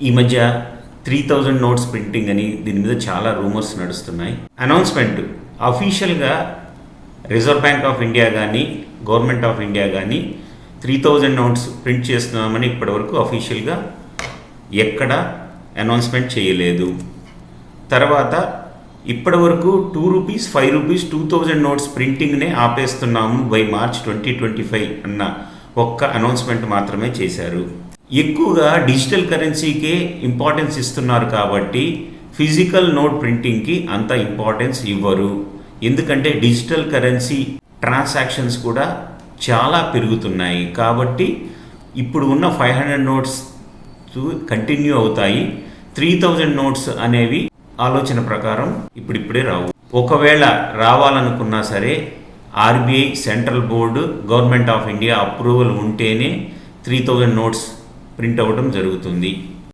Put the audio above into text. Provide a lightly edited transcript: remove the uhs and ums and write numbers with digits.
ఈ మధ్య 3000 notes printing అని దీని మీద చాలా రూమర్స్ నడుస్తున్నాయి. అనౌన్స్మెంట్ అఫీషియల్గా రిజర్వ్ బ్యాంక్ ఆఫ్ ఇండియా కానీ గవర్నమెంట్ ఆఫ్ ఇండియా కానీ 3000 నోట్స్ ప్రింట్ చేస్తున్నామని ఇప్పటివరకు అఫీషియల్గా ఎక్కడ అనౌన్స్మెంట్ చేయలేదు. తర్వాత ఇప్పటివరకు 2 రూపీస్ 5 రూపీస్ 2000 నోట్స్ ప్రింటింగ్నే ఆపేస్తున్నాము బై మార్చ్ 2025 అన్న ఒక్క అనౌన్స్మెంట్ మాత్రమే చేశారు. ఎక్కువగా డిజిటల్ కరెన్సీకే ఇంపార్టెన్స్ ఇస్తున్నారు కాబట్టి ఫిజికల్ నోట్ ప్రింటింగ్కి అంత ఇంపార్టెన్స్ ఇవ్వరు. ఎందుకంటే డిజిటల్ కరెన్సీ ట్రాన్సాక్షన్స్ కూడా చాలా పెరుగుతున్నాయి కాబట్టి ఇప్పుడు ఉన్న 500 నోట్స్ కంటిన్యూ అవుతాయి. 3000 నోట్స్ అనేవి ఆలోచన ప్రకారం ఇప్పుడిప్పుడే రావు. ఒకవేళ రావాలనుకున్నా సరే RBI, central board, government of India approval ఉంటేనే 3000 నోట్స్ ప్రింట్ అవ్వడం జరుగుతుంది.